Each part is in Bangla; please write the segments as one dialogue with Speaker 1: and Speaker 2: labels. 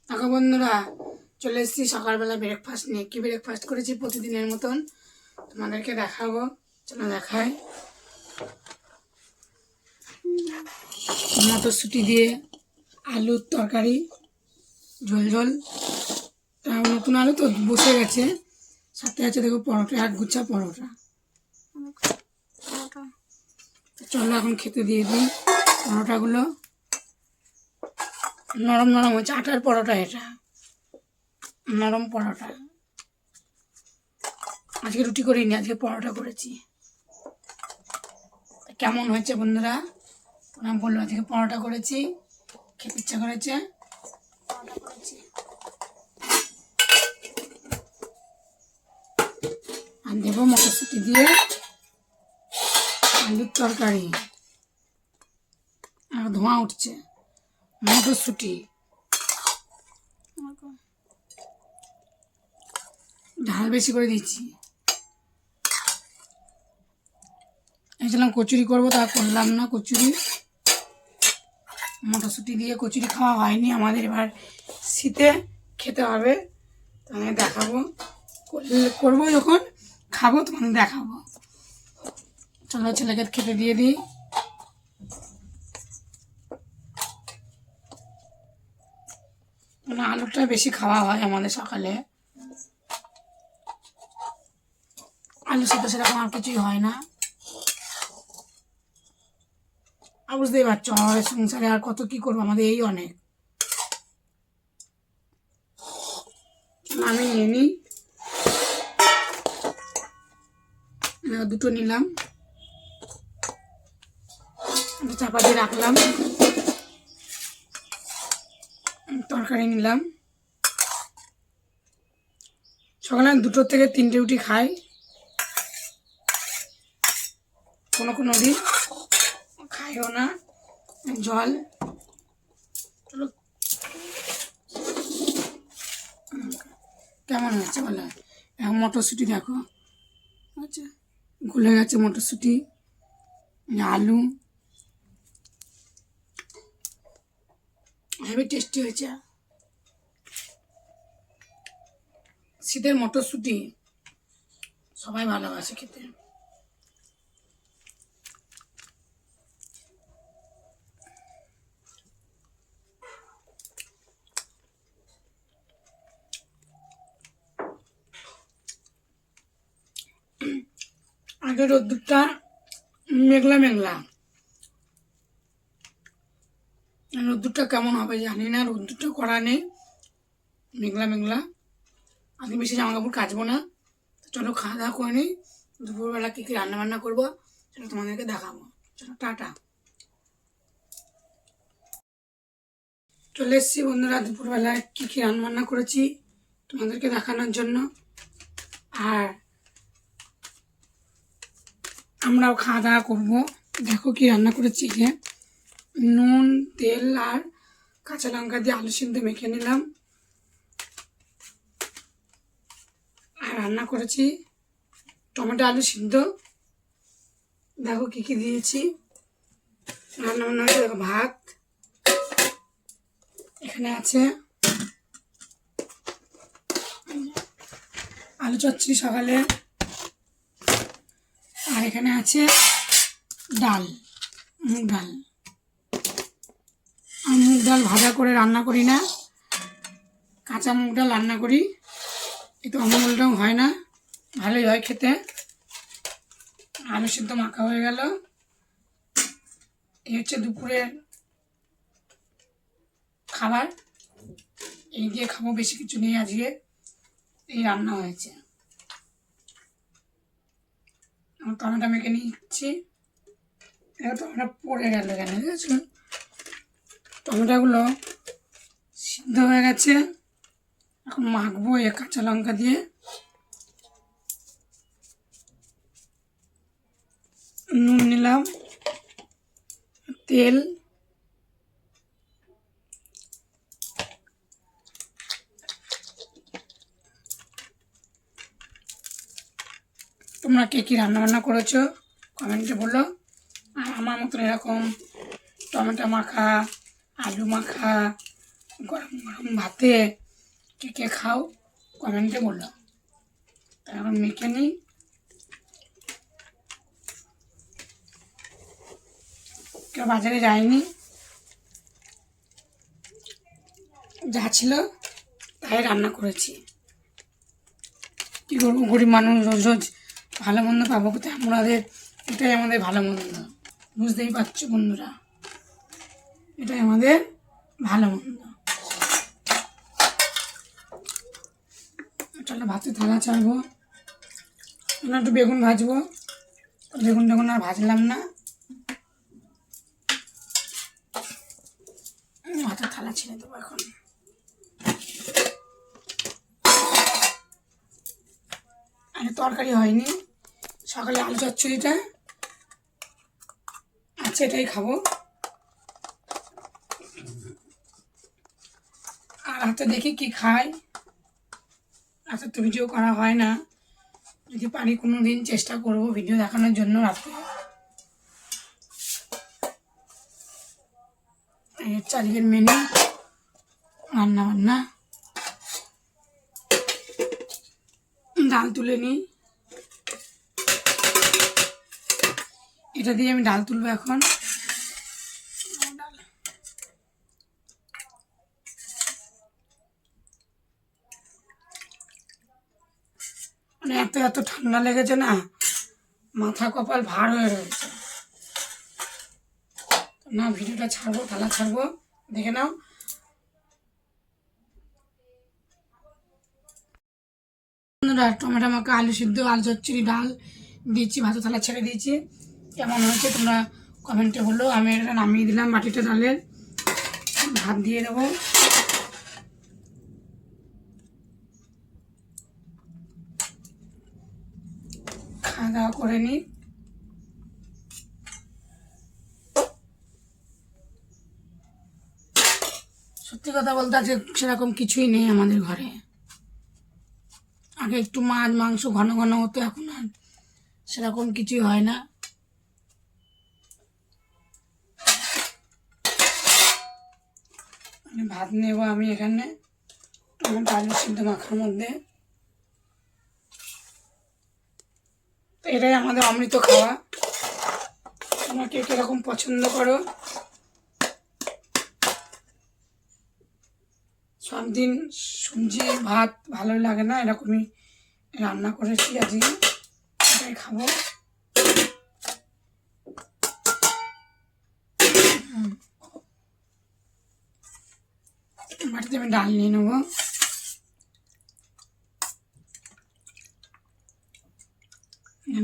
Speaker 1: দেখো বন্ধুরা, চলে এসেছি সকালবেলা ব্রেকফাস্ট নিয়ে। কি ব্রেকফাস্ট করেছি প্রতিদিনের মতন তোমাদেরকে দেখাবো। চলো দেখাই। মটরশুঁটি দিয়ে আলুর তরকারি, ঝোল ঝোল। নতুন আলু তো বসে গেছে। সাথে আছে দেখো পরোটা, এক গুচ্ছা পরোটা। চলো এখন খেতে দিয়ে দিই। পরোটাগুলো নরম নরম হয়েছে, আটার পরোটা, এটা নরম পরোটা। আজকে রুটি করিনি, আজকে পরোটা করেছি। কেমন হয়েছে বন্ধুরা তোমরা বললো। আজকে পরোটা করেছি, খেতে ইচ্ছা করেছে, পরোটা করেছি। আর দেবো মটরশুঁটি দিয়ে আলুর তরকারি। আর ধোঁয়া উঠছে। মটরশুঁটি ঝাল বেশি করে দিচ্ছি। ভেবেছিলাম কচুরি করবো, তা করলাম না কচুরি। মটরশুঁটি দিয়ে কচুরি খাওয়া হয়নি আমাদের, এবার শীতে খেতে হবে। তোমাদের দেখাবো, করবো যখন খাবো তোমাদের দেখাবো। চলো ছেলেকে খেতে দিয়ে দিই। আলুটা বেশি খাওয়া হয় আমাদের সকালে। আলুর সাথে সেরকম আর কিছুই হয় না। আর বুঝতেই পারছো আমাদের সংসারে আর কত কি করবো, আমাদের এই অনেক। আমি নিয়ে নিই, দুটো নিলাম, চাপা দিয়ে রাখলাম। তরকারি নিলাম। সকালে 2টো থেকে 3টে রুটি খাই, কোনো দিন খাইও না। জল। চলো কেমন হয়েছে বলো। এখন মটরশুঁটি দেখো, আচ্ছা গলে গেছে মটরশুঁটি, আলু হেবি টেস্টি হয়েছে। শীতের মটরশুঁটি সবাই ভালোবাসে খেতে। আগে রোদ্দুরটা মেঘলা মেঘলা, রোদ্দুরটা কেমন হবে জানি না। রোদ্দুরটা করা নেই, মেঘলা মেঘলা। আজকে বেশি জামা কাপড় কাচবো না। চলো খাওয়া দাওয়া করে নিই। দুপুরবেলা কী কী রান্নাবান্না করবো সেটা তোমাদেরকে দেখাবো। চলো টাটা। চলে এসেছি বন্ধুরা, দুপুরবেলায় কী কী রান্নাবান্না করেছি তোমাদেরকে দেখানোর জন্য। আর আমরাও খাওয়া দাওয়া করবো। দেখো কি রান্না করেছি। যে নুন, তেল আর কাঁচা লঙ্কা দিয়ে আলু সিদ্ধ মেখে নিলাম। আর রান্না করেছি টমেটো আলু সিদ্ধ। দেখো কী কী দিয়েছি। রান্না বান্না হচ্ছে দেখো, ভাত এখানে আছে, আলু চচ্চড়ি সকালে, আর এখানে আছে ডাল, মুগ ডাল। আর মুগ ডাল ভাজা করে রান্না করি না, কাঁচা মুগ ডাল রান্না করি। একটু অমলটাও হয় না, ভালোই হয় খেতে। আলু সিদ্ধ মাখা হয়ে গেল। এই হচ্ছে দুপুরের খাবার। এই দিয়ে খাবো, বেশি কিছু নেই আজকে। এই রান্না হয়েছে। টমেটো মেখে নিচ্ছি। টমেটো পড়ে গেল কেন বুঝেছো। টমেটোগুলো সিদ্ধ হয়ে গেছে, এখন মাখবো এ কাঁচা লঙ্কা দিয়ে। নুন নিলাম, তেল, তোমরা কে কী রান্নাবান্না করেছো কমেন্টে বলো। আর আমার মতন এরকম টমেটো মাখা, আলু মাখা, গরম গরম ভাতে কে কে খাও কমেন্টে বললো। এখন মেখে নিই। কেউ বাজারে যায়নি, যা ছিল তাই রান্না করেছি। কী করবো, গরিব মানুষ, রোজ রোজ ভালো মন্দ পাবো কোথায়? এটাই আমাদের ভালো মন্দ, বুঝতেই পারছো বন্ধুরা, এটাই আমাদের ভালো মন্দ। চলো ভাতে থালা ছাড়বো, একটু বেগুন ভাজবো, বেগুন আর ভাজলাম না, ভাতের থালা ছেড়ে দেবো এখন। আর তরকারি হয়নি, সকালে আলু চচ্চড়িটা আচ্ছা এটাই খাবো। আর হাতে দেখি কি খাই, আচ্ছা তো ভিডিও করা হয় না, যদি পারি কোনো দিন চেষ্টা করবো ভিডিও দেখানোর জন্য রাতে। আজকের মেনু রান্না বান্না, ডাল তুলে নিই, এটা দিয়ে আমি ডাল তুলবো এখন। মানে এত এত ঠান্ডা লেগেছে না, মাথা কপাল ভার হয়ে রয়েছে। না ভিডিওটা ছাড়বো, থালা ছাড়বো, দেখে নাও। টমেটো মাখা, আলু সিদ্ধ, আলু চচ্চড়ি, ডাল দিয়েছি, ভাত থালা ছেড়ে দিয়েছি। কেমন হয়েছে তোমরা কমেন্টে বলো। আমি এটা নামিয়ে দিলাম বাটিটা ডালের, ভাত দিয়ে দেবো। খাওয়া দাওয়া করে নিই। সত্যি কথা বলতে আছে সেরকম কিছুই নেই আমাদের ঘরে। আগে একটু মাছ মাংস ঘন ঘন হতো, এখন আর সেরকম কিছুই হয় না। ভাত নেব আমি এখানে টমেটো আলু সিদ্ধ মাখার মধ্যে। তো এটাই আমাদের অমৃত খাওয়া। তোমরা কে কিরকম পছন্দ করো? সব দিন সবজি ভাত ভালো লাগে না, এরকমই রান্না করেছি আজকে, এটাই খাবো। বাটিতে আমি ডাল নিয়ে নেবো।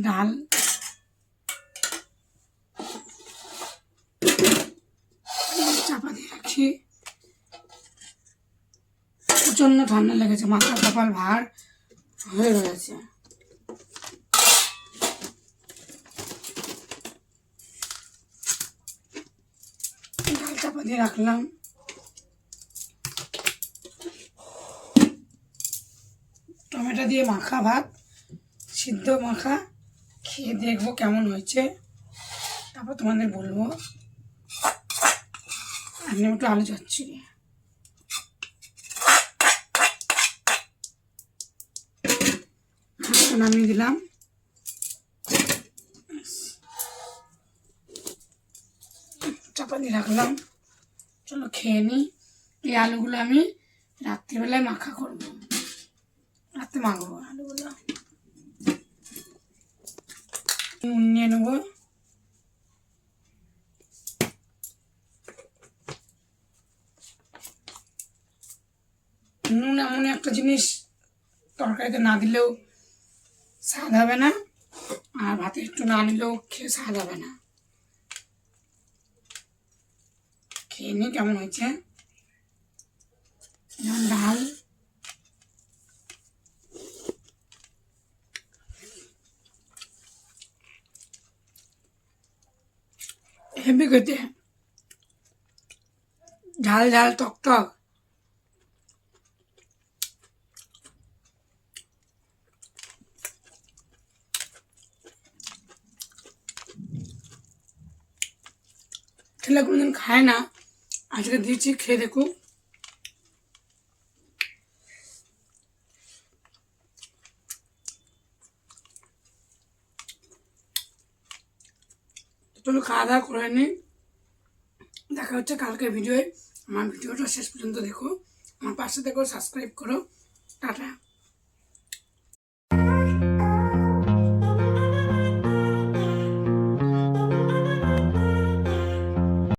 Speaker 1: ডাল চাপা দিয়ে রাখি। প্রচণ্ড ঠান্ডা লেগেছে, মাথা কপাল ভার হয়ে রয়েছে। ডাল চাপা দিয়ে রাখলাম। টমেটো দিয়ে মাখা ভাত, সিদ্ধ মাখা, খেয়ে দেখবো কেমন হয়েছে, তারপর তোমাদের বলবো। আর একটু আলু চচ্চড়ি, নামিয়ে দিলাম। চাপা দিয়ে রাখলাম। চলো খেয়ে নিই। এই আলুগুলো আমি রাত্রিবেলায় মাখা করবো, রাতে মাখবো আলুগুলো। নুন নিয়ে নেবো, নুন এমন একটা জিনিস তরকারিতে না দিলেও স্বাদ হবে না, আর ভাতে একটু না নিলেও খেয়ে স্বাদ হবে না। খেয়ে নিই কেমন হয়েছে। ডাল হেভি খেতে, ঝাল ঝাল টক টক। ছেলে কোনোদিন খায় না, আজকে দিয়েছি, খেয়ে দেখুক চলো খাওয়া দাওয়া করে নিই। দেখা হচ্ছে কালকে ভিডিওয়ে। আমার ভিডিওটা শেষ পর্যন্ত দেখো, আমার পাশে দেখো, সাবস্ক্রাইব করো। টাটা।